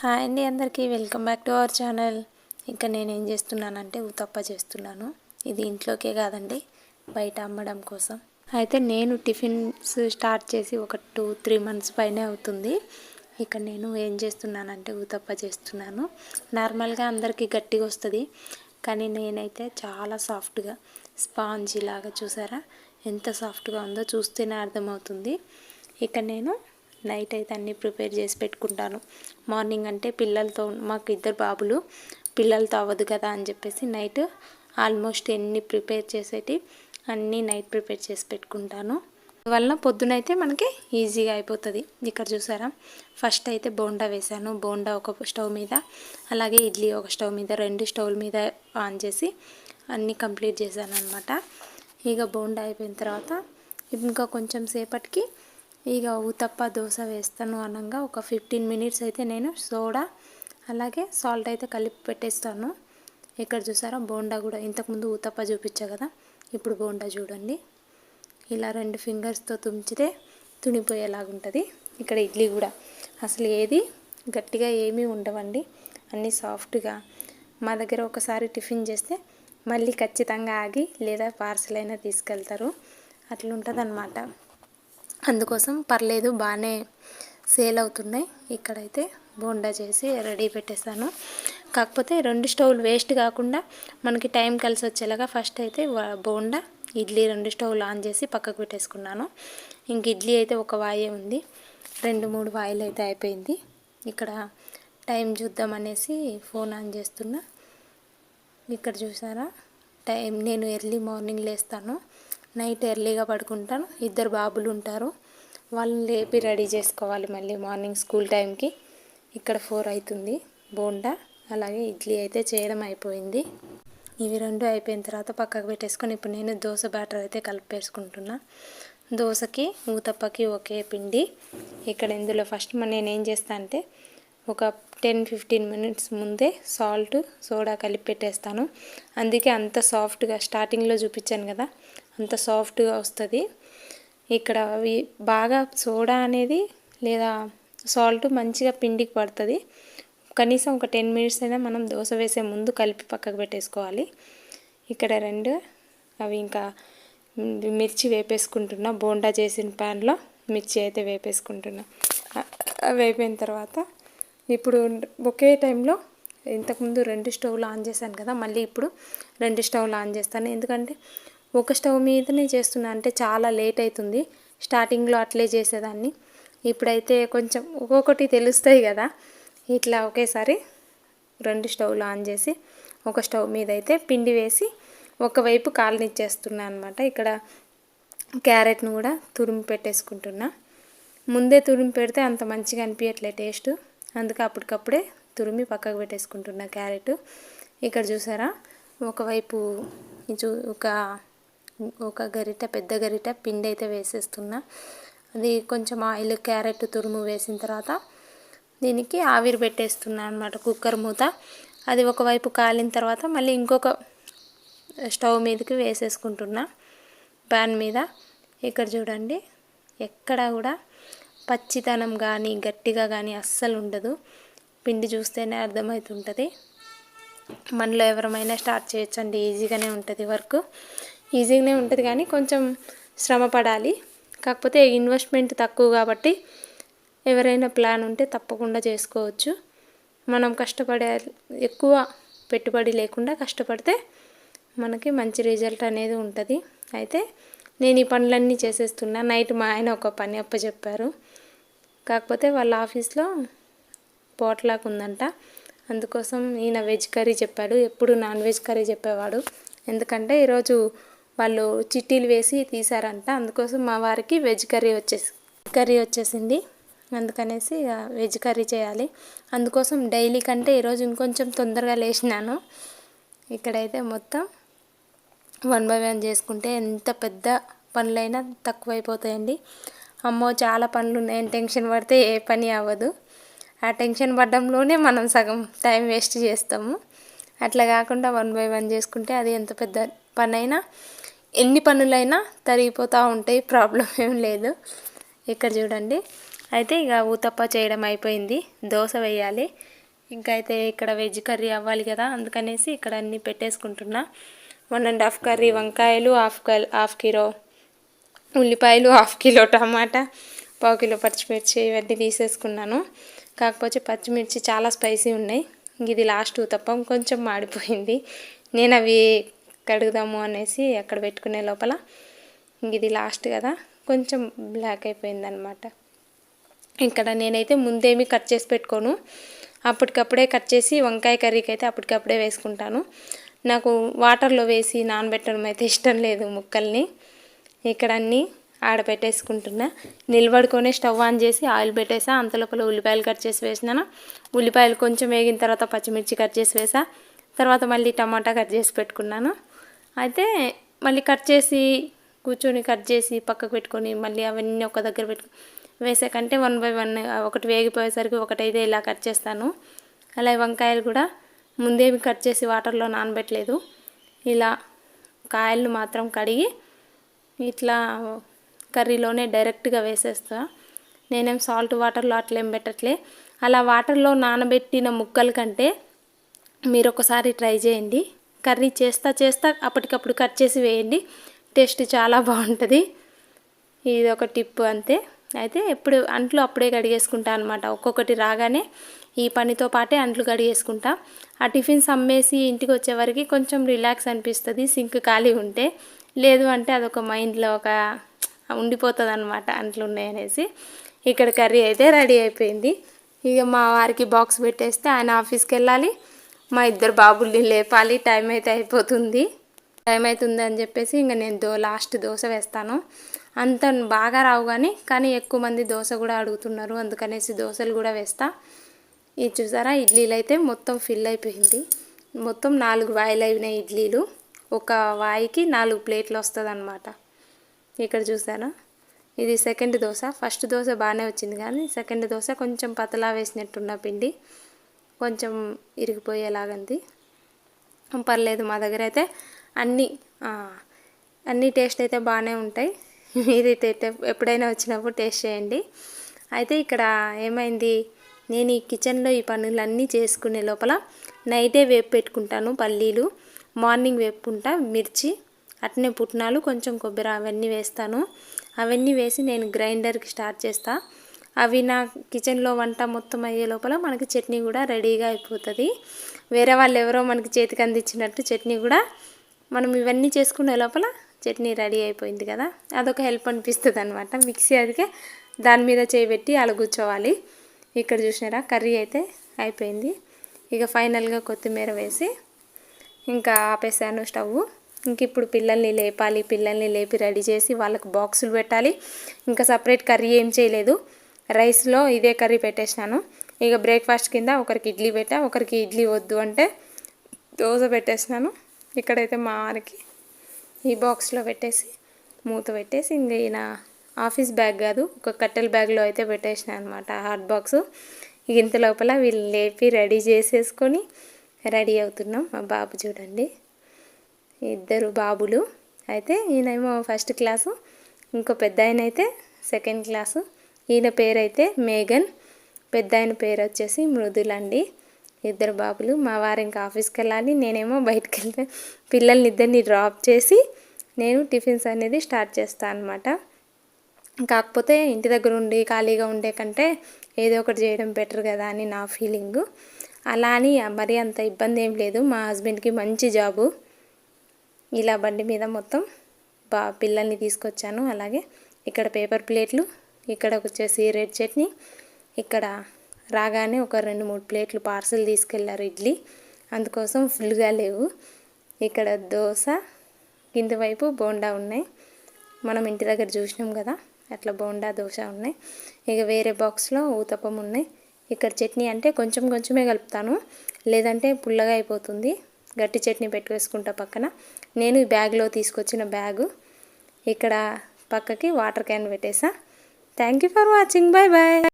Hi అండి, అందరికీ welcome back to our channel. ఇంకా నేను ఏం చేస్తున్నానంటే ఉతప్ప చేస్తున్నాను. ఇది ఇంట్లోకే కాదండి, బయట అమ్మడం కోసం. అయితే నేను టిఫిన్స్ స్టార్ట్ చేసి ఒక 2-3 మంత్స్ పైనే అవుతుంది. ఇక్కడ నేను ఏం చేస్తున్నానంటే ఉతప్ప చేస్తున్నాను. నార్మల్గా అందరికీ గట్టిగా వస్తుంది, కానీ నేనైతే చాలా సాఫ్ట్గా స్పాంజీ లాగా, చూసారా ఎంత సాఫ్ట్గా ఉందో చూస్తేనే అర్థమవుతుంది. ఇక్కడ నేను నైట్ అయితే అన్నీ ప్రిపేర్ చేసి పెట్టుకుంటాను. మార్నింగ్ అంటే పిల్లలతో, మాకు 2 బాబులు, పిల్లలతో అవ్వదు కదా అని చెప్పేసి నైట్ ఆల్మోస్ట్ ఎన్ని ప్రిపేర్ చేసేటి అన్నీ నైట్ ప్రిపేర్ చేసి పెట్టుకుంటాను. వలన పొద్దునైతే మనకి ఈజీగా అయిపోతుంది. ఇక్కడ చూసారా, ఫస్ట్ అయితే బోండా వేసాను. బోండా ఒక స్టవ్ మీద, అలాగే ఇడ్లీ ఒక స్టవ్ మీద, 2 స్టవ్ల మీద ఆన్ చేసి అన్నీ కంప్లీట్ చేశాను అనమాట. ఇక బోండా అయిపోయిన తర్వాత ఇంకా కొంచెం సేపటికి ఇక ఉతప్ప దోశ వేస్తాను అనగా ఒక 15 మినిట్స్ అయితే నేను సోడా అలాగే సాల్ట్ అయితే కలిపి పెట్టేస్తాను. ఇక్కడ చూసారా, బోండా కూడా ఇంతకుముందు ఉతప్ప చూపించా కదా, ఇప్పుడు బోండా చూడండి, ఇలా 2 ఫింగర్స్తో తుంచితే తునిపోయేలాగుంటుంది. ఇక్కడ ఇడ్లీ కూడా అసలు ఏది గట్టిగా ఏమీ ఉండవండి, అన్నీ సాఫ్ట్గా. మా దగ్గర ఒకసారి టిఫిన్ చేస్తే మళ్ళీ ఖచ్చితంగా ఆగి లేదా పార్సల్ అయినా తీసుకెళ్తారు, అట్లుంటుందన్నమాట. అందుకోసం పర్లేదు, బాగానే సేల్ అవుతున్నాయి. ఇక్కడైతే బోండా చేసి రెడీ పెట్టేస్తాను. కాకపోతే 2 స్టవ్లు వేస్ట్ కాకుండా మనకి టైం కలిసి వచ్చేలాగా ఫస్ట్ అయితే బోండా, ఇడ్లీ 2 స్టవ్లు ఆన్ చేసి పక్కకు పెట్టేసుకున్నాను. ఇంక ఇడ్లీ అయితే ఒక వాయే ఉంది, 2-3 వాయిలు అయితే అయిపోయింది. ఇక్కడ టైం చూద్దామనేసి ఫోన్ ఆన్ చేస్తున్నా. ఇక్కడ చూసారా టైం, నేను ఎర్లీ మార్నింగ్ లేస్తాను, నైట్ ఎర్లీగా పడుకుంటాను. 2 బాబులు ఉంటారు, వాళ్ళని లేపి రెడీ చేసుకోవాలి మళ్ళీ మార్నింగ్ స్కూల్ టైంకి. ఇక్కడ 4 అవుతుంది. బోండా అలాగే ఇడ్లీ అయితే చేయడం అయిపోయింది. ఇవి 2 అయిపోయిన తర్వాత పక్కకు పెట్టేసుకొని ఇప్పుడు నేను దోశ బ్యాటర్ అయితే కలిపేసుకుంటున్నా. దోశకి ఊతప్పకి ఒకే పిండి. ఇక్కడ ఇందులో ఫస్ట్ నేనేం చేస్తా అంటే ఒక 10-15 మినిట్స్ ముందే సాల్ట్ సోడా కలిపి పెట్టేస్తాను. అందుకే అంత సాఫ్ట్గా, స్టార్టింగ్లో చూపించాను కదా, అంత సాఫ్ట్గా వస్తుంది. ఇక్కడ అవి బాగా సోడా అనేది లేదా సాల్ట్ మంచిగా పిండికి పడుతుంది. కనీసం ఒక 10 మినిట్స్ అయినా మనం దోశ వేసే ముందు కలిపి పక్కకు పెట్టేసుకోవాలి. ఇక్కడ 2 అవి ఇంకా మిర్చి వేపేసుకుంటున్నా. బోండా చేసిన ప్యాన్లో మిర్చి అయితే వేపేసుకుంటున్నా. అవి అయిపోయిన తర్వాత ఇప్పుడు ఒకే టైంలో ఇంతకుముందు 2 స్టవ్లు ఆన్ చేశాను కదా, మళ్ళీ ఇప్పుడు 2 స్టవ్లు ఆన్ చేస్తాను. ఎందుకంటే ఒక స్టవ్ మీదనే చేస్తున్నా అంటే చాలా లేట్ అవుతుంది. స్టార్టింగ్లో అట్లే చేసేదాన్ని, ఇప్పుడైతే కొంచెం ఒక్కొక్కటి తెలుస్తాయి కదా, ఇట్లా ఒకేసారి 2 స్టవ్లు ఆన్ చేసి ఒక స్టవ్ మీద అయితే పిండి వేసి ఒకవైపు కాలనిచ్చేస్తున్నా అనమాట. ఇక్కడ క్యారెట్ను కూడా తురిమి పెట్టేసుకుంటున్నా. ముందే తురిమి పెడితే అంత మంచిగా అనిపించట్లే టేస్ట్, అందుకే అప్పటికప్పుడే తురిమి పక్కకు పెట్టేసుకుంటున్నా క్యారెట్. ఇక్కడ చూసారా, ఒకవైపు ఒక గరిట, పెద్ద గరిట పిండి అయితే వేసేస్తున్నా. అది కొంచెం ఆయిల్, క్యారెట్ తురుము వేసిన తర్వాత దీనికి ఆవిరి పెట్టేస్తున్నా అనమాట, కుక్కర్ మూత. అది ఒకవైపు కాలిన తర్వాత మళ్ళీ ఇంకొక స్టవ్ మీదకి వేసేసుకుంటున్నా ప్యాన్ మీద. ఇక్కడ చూడండి, ఎక్కడ కూడా పచ్చితనం కానీ గట్టిగా కానీ అస్సలు ఉండదు. పిండి చూస్తేనే అర్థమవుతుంటుంది. మనలో ఎవరమైనా స్టార్ట్ చేయొచ్చండి, ఈజీగానే ఉంటుంది వర్క్, ఈజీగానే ఉంటుంది కానీ కొంచెం శ్రమ పడాలి. కాకపోతే ఇన్వెస్ట్మెంట్ తక్కువ కాబట్టి ఎవరైనా ప్లాన్ ఉంటే తప్పకుండా చేసుకోవచ్చు. మనం కష్టపడే, ఎక్కువ పెట్టుబడి లేకుండా కష్టపడితే మనకి మంచి రిజల్ట్ అనేది ఉంటుంది. అయితే నేను ఈ పనులన్నీ చేసేస్తున్నా. నైట్ మా ఆయన ఒక పని అప్పచెప్పారు, కాకపోతే వాళ్ళ ఆఫీస్లో పోట్లాక్ ఉందంట, అందుకోసం ఈయన వెజ్ కర్రీ చెప్పాడు. ఎప్పుడు నాన్ వెజ్ కర్రీ చెప్పేవాడు, ఎందుకంటే ఈరోజు వాళ్ళు చిట్టీలు వేసి తీసారంట, అందుకోసం మా వారికి వెజ్ కర్రీ వచ్చేసింది. అందుకనేసి వెజ్ కర్రీ చేయాలి. అందుకోసం డైలీ కంటే ఈరోజు ఇంకొంచెం తొందరగా లేచినాను. ఇక్కడైతే మొత్తం 1 by 1 చేసుకుంటే ఎంత పెద్ద పనులైనా తక్కువైపోతాయండి. అమ్మో చాలా పనులు ఉన్నాయని టెన్షన్ పడితే ఏ పని అవ్వదు. ఆ టెన్షన్ పడడంలోనే మనం సగం టైం వేస్ట్ చేస్తాము. అట్లా కాకుండా 1 by 1 చేసుకుంటే అది ఎంత పెద్ద పనైనా, ఎన్ని పనులైనా తరిగిపోతూ ఉంటాయి, ప్రాబ్లం ఏం లేదు. ఇక్కడ చూడండి, అయితే ఇక ఊతప్ప చేయడం అయిపోయింది, దోశ వేయాలి. ఇంకా అయితే ఇక్కడ వెజ్ కర్రీ అవ్వాలి కదా, అందుకనేసి ఇక్కడ అన్నీ పెట్టేసుకుంటున్నా. 1.5 కర్రీ వంకాయలు, హాఫ్ కిలో ఉల్లిపాయలు, హాఫ్ కిలో టమాటా, పావు కిలో పచ్చిమిర్చి ఇవన్నీ తీసేసుకున్నాను. కాకపోతే పచ్చిమిర్చి చాలా స్పైసీ ఉన్నాయి. ఇది లాస్ట్ ఊతప్పం, కొంచెం మాడిపోయింది. నేను అవి కడుగుదాము అనేసి అక్కడ పెట్టుకునే లోపల ఇది లాస్ట్ కదా, కొంచెం బ్లాక్ అయిపోయింది అనమాట. ఇక్కడ నేనైతే ముందేమి కట్ చేసి పెట్టుకోను, అప్పటికప్పుడే కట్ చేసి వంకాయ కర్రీకి అయితే అప్పటికప్పుడే వేసుకుంటాను. నాకు వాటర్లో వేసి నానబెట్టడం అయితే ఇష్టం లేదు ముక్కల్ని. ఇక్కడ అన్నీ ఆడపెట్టేసుకుంటున్నా. నిలబడుకొనే స్టవ్ ఆన్ చేసి ఆయిల్ పెట్టేసా. అంతలోపల ఉల్లిపాయలు కట్ చేసి వేసినాను. ఉల్లిపాయలు కొంచెం వేగిన తర్వాత పచ్చిమిర్చి కట్ చేసి వేసా. తర్వాత మళ్ళీ టమాటా కట్ చేసి పెట్టుకున్నాను. అయితే మళ్ళీ కట్ చేసి కూర్చొని కట్ చేసి పక్కకు పెట్టుకొని మళ్ళీ అవన్నీ ఒక దగ్గర వేసే కంటే 1 బై 1 ఒకటి వేగిపోయేసరికి ఒకటైతే ఇలా కట్ చేస్తాను. అలాగే వంకాయలు కూడా ముందేమి కట్ చేసి వాటర్లో నానబెట్టలేదు. ఇలా కాయలను మాత్రం కడిగి ఇట్లా కర్రీలోనే డైరెక్ట్గా వేసేస్తా. నేనేం సాల్ట్ వాటర్లో అట్లేం పెట్టట్లే. అలా వాటర్లో నానబెట్టిన ముక్కల కంటే మీరు ఒకసారి ట్రై చేయండి. కర్రీ చేస్తా అప్పటికప్పుడు కట్ చేసి వేయండి, టేస్ట్ చాలా బాగుంటుంది. ఇది ఒక టిప్ అంతే. అయితే ఎప్పుడు అంట్లు అప్పుడే కడిగేసుకుంటా అనమాట. ఒక్కొక్కటి రాగానే ఈ పనితో పాటే అంట్లు కడిగేసుకుంటా. ఆ టిఫిన్స్ అమ్మేసి ఇంటికి వచ్చేవరకు కొంచెం రిలాక్స్ అనిపిస్తుంది సింక్ ఖాళీ ఉంటే. లేదు అంటే అదొక మైండ్లో ఒక ఉండిపోతుంది అనమాట అంట్లు ఉన్నాయనేసి. ఇక్కడ కర్రీ అయితే రెడీ అయిపోయింది. ఇక మా వారికి బాక్స్ పెట్టేస్తే ఆయన ఆఫీస్కి వెళ్ళాలి, మా ఇద్దరు బాబుల్ని లేపాలి. టైం అయితే అయిపోతుంది. టైం అవుతుంది అని చెప్పేసి ఇంకా నేను లాస్ట్ దోశ వేస్తాను. అంత బాగా రావు కానీ ఎక్కువ మంది దోశ కూడా అడుగుతున్నారు, అందుకనేసి దోశలు కూడా వేస్తా. ఇది చూసారా, ఇడ్లీలు అయితే మొత్తం ఫిల్ అయిపోయింది. మొత్తం 4 వాయిలు అయినాయి ఇడ్లీలు. ఒక వాయికి 4 ప్లేట్లు వస్తుంది అన్నమాట. ఇక్కడ చూసారా, ఇది సెకండ్ దోశ. ఫస్ట్ దోశ బాగానే వచ్చింది కానీ సెకండ్ దోశ కొంచెం పతలా వేసినట్టున్న పిండి కొంచెం ఇరిగిపోయేలాగంది. పర్లేదు, మా దగ్గర అయితే అన్నీ టేస్ట్ అయితే బాగానే ఉంటాయి. మీరు ఎప్పుడైనా వచ్చినప్పుడు టేస్ట్ చేయండి. అయితే ఇక్కడ ఏమైంది, నేను ఈ కిచెన్లో ఈ పనులన్నీ చేసుకునే లోపల నైటే వేపు పెట్టుకుంటాను పల్లీలు. మార్నింగ్ వేపుకుంటా మిర్చి, అట్నే పుట్నాలు, కొంచెం కొబ్బరి అవన్నీ వేస్తాను. అవన్నీ వేసి నేను గ్రైండర్కి స్టార్ట్ చేస్తా. అవి నా కిచెన్లో వంట మొత్తం అయ్యే లోపల మనకి చట్నీ కూడా రెడీగా అయిపోతుంది. వేరే వాళ్ళు ఎవరో మనకి చేతికి అందించినట్టు చట్నీ కూడా మనం ఇవన్నీ చేసుకునే లోపల చట్నీ రెడీ అయిపోయింది కదా, అదొక హెల్ప్ అనిపిస్తుంది అనమాట. మిక్సీ అదికే దాని మీద చేయబెట్టి అలా కూర్చోవాలి. ఇక్కడ చూసినారా, కర్రీ అయితే అయిపోయింది. ఇక ఫైనల్గా కొత్తిమీర వేసి ఇంకా ఆపేసాను స్టవ్. ఇంక ఇప్పుడు పిల్లల్ని లేపాలి. పిల్లల్ని లేపి రెడీ చేసి వాళ్ళకి బాక్సులు పెట్టాలి. ఇంకా సపరేట్ కర్రీ ఏం చేయలేదు, రైస్లో ఇదే కర్రీ పెట్టేసినాను. ఇక బ్రేక్ఫాస్ట్ కింద ఒకరికి ఇడ్లీ పెట్టా, ఒకరికి ఇడ్లీ వద్దు అంటే దోశ పెట్టేసినాను. ఇక్కడైతే మా వారికి ఈ బాక్స్లో పెట్టేసి మూత పెట్టేసి ఇంక ఈయన ఆఫీస్ బ్యాగ్ కాదు, ఒక కట్టెల బ్యాగ్లో అయితే పెట్టేసిన అనమాట హాట్ బాక్సు. ఇంత లోపల వీళ్ళు లేపి రెడీ చేసేసుకొని రెడీ అవుతున్నాం. మా బాబు చూడండి, ఇద్దరు బాబులు. అయితే ఈయనేమో ఫస్ట్ క్లాసు, ఇంకో పెద్ద ఆయన అయితే సెకండ్ క్లాసు. ఈయన పేరు అయితే మేఘన్, పెద్ద ఆయన పేరు వచ్చేసి మృదులండి. ఇద్దరు బాబులు. మా వారు ఇంకా ఆఫీస్కి వెళ్ళాలి, నేనేమో బయటకు వెళ్తే పిల్లల్ని ఇద్దరిని డ్రాప్ చేసి నేను టిఫిన్స్ అనేది స్టార్ట్ చేస్తాను అనమాట. కాకపోతే ఇంటి దగ్గర ఉండి ఖాళీగా ఉండే కంటే ఏదో ఒకటి చేయడం బెటర్ కదా అని నా ఫీలింగు. అలా అని మరీ అంత ఇబ్బంది ఏం లేదు. మా హస్బెండ్కి మంచి జాబు. ఇలా బండి మీద మొత్తం పిల్లల్ని తీసుకొచ్చాను. అలాగే ఇక్కడ పేపర్ ప్లేట్లు, ఇక్కడ వచ్చేసి రెడ్ చట్నీ, ఇక్కడ రాగానే ఒక 2-3 ప్లేట్లు పార్సల్ తీసుకెళ్లారు ఇడ్లీ, అందుకోసం ఫుల్గా లేవు. ఇక్కడ దోశ, కింద వైపు బోండా ఉన్నాయి. మనం ఇంటి దగ్గర చూసినాం కదా, అట్లా బోండా దోశ ఉన్నాయి. ఇక వేరే బాక్స్లో ఊతప్పం ఉన్నాయి. ఇక్కడ చట్నీ అంటే కొంచెం కొంచెమే కలుపుతాను, లేదంటే పుల్లగా అయిపోతుంది. గట్టి చట్నీ పెట్టువేసుకుంటా పక్కన. నేను ఈ బ్యాగ్లో తీసుకొచ్చిన బ్యాగు ఇక్కడ పక్కకి వాటర్ క్యాన్ పెట్టేసా. Thank you for watching. Bye bye.